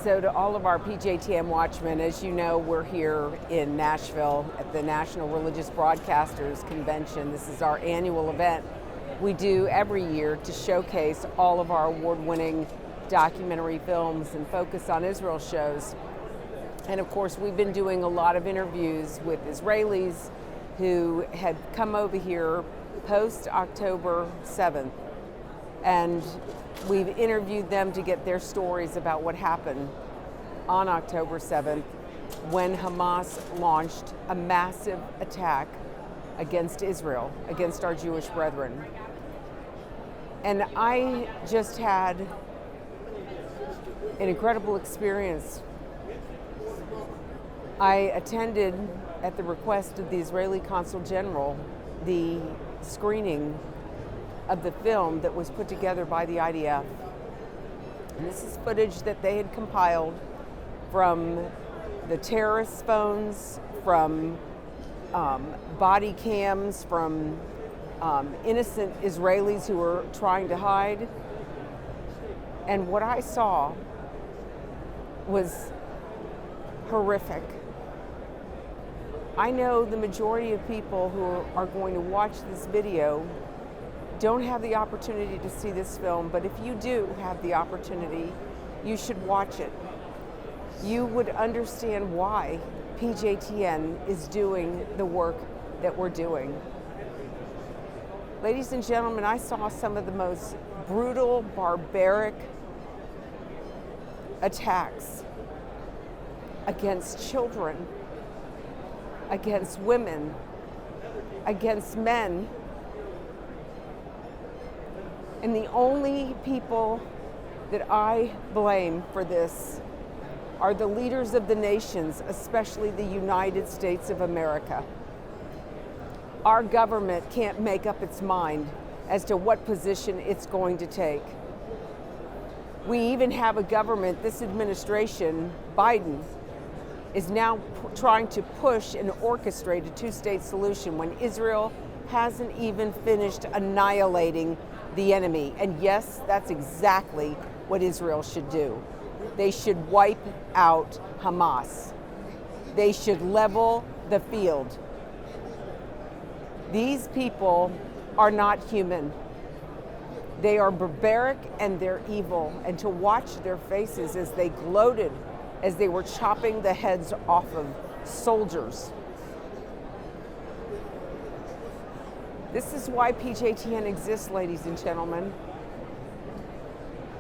So to all of our PJTN watchmen, as you know, we're here in Nashville at the National Religious Broadcasters Convention. This is our annual event we do every year to showcase all of our award-winning documentary films and focus on Israel shows. And of course, we've been doing a lot of interviews with Israelis who had come over here post-October 7th. And we've interviewed them to get their stories about what happened on October 7th when Hamas launched a massive attack against Israel, against our Jewish brethren. And I just had an incredible experience. I attended, at the request of the Israeli Consul General, the screening of the film that was put together by the IDF. And this is footage that they had compiled from the terrorists' phones, from body cams, from innocent Israelis who were trying to hide. And what I saw was horrific. I know the majority of people who are going to watch this video don't have the opportunity to see this film, but if you do have the opportunity, you should watch it. You would understand why PJTN is doing the work that we're doing. Ladies and gentlemen, I saw some of the most brutal, barbaric attacks against children, against women, against men. And the only people that I blame for this are the leaders of the nations, especially the United States of America. Our government can't make up its mind as to what position it's going to take. We even have a government, this administration, Biden, is now trying to push and orchestrate a two-state solution when Israel hasn't even finished annihilating the enemy. And yes, that's exactly what Israel should do. They should wipe out Hamas. They should level the field. These people are not human. They are barbaric and they're evil. And to watch their faces as they gloated as they were chopping the heads off of soldiers. This is why PJTN exists, ladies and gentlemen.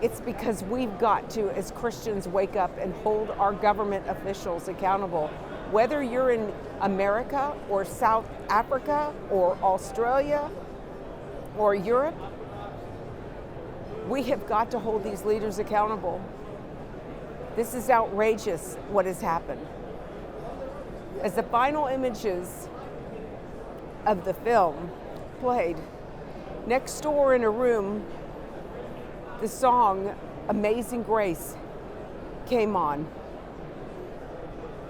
It's because we've got to, as Christians, wake up and hold our government officials accountable. Whether you're in America or South Africa or Australia or Europe, we have got to hold these leaders accountable. This is outrageous what has happened. As the final images of the film played, next door in a room, the song Amazing Grace came on.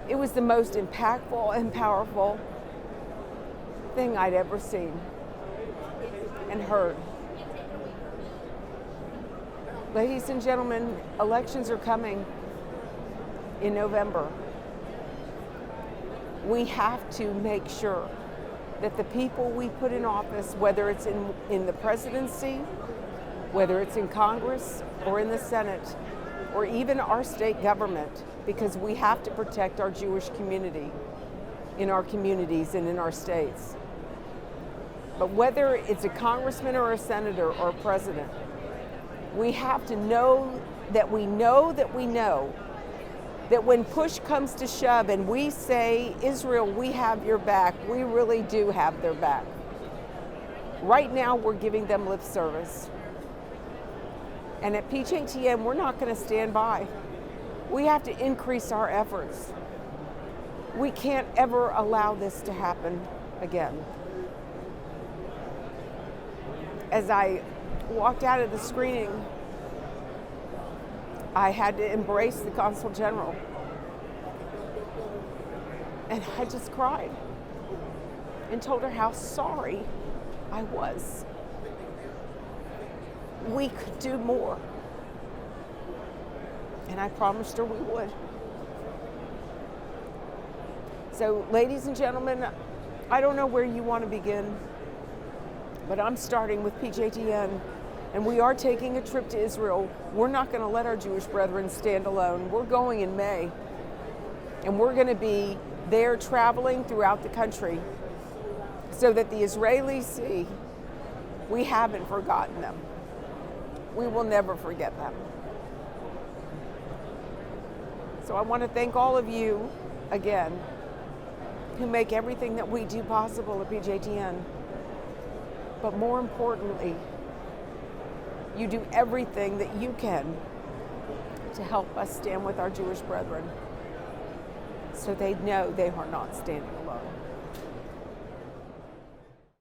It was the most impactful and powerful thing I'd ever seen and heard. Ladies and gentlemen, elections are coming in November. We have to make sure that the people we put in office, whether it's in the presidency, whether it's in Congress or in the Senate, or even our state government, because we have to protect our Jewish community in our communities and in our states. But whether it's a congressman or a senator or a president, we have to know that we know that when push comes to shove and we say, Israel, we have your back, we really do have their back. Right now, we're giving them lip service. And at PJTN, we're not going to stand by. We have to increase our efforts. We can't ever allow this to happen again. As I walked out of the screening, I had to embrace the Consul General. And I just cried and told her how sorry I was. We could do more. And I promised her we would. So, ladies and gentlemen, I don't know where you want to begin, but I'm starting with PJTN, and we are taking a trip to Israel. We're not going to let our Jewish brethren stand alone. We're going in May, and we're going to be there traveling throughout the country so that the Israelis see we haven't forgotten them. We will never forget them. So I want to thank all of you again who make everything that we do possible at PJTN. But more importantly, you do everything that you can to help us stand with our Jewish brethren so they know they are not standing alone.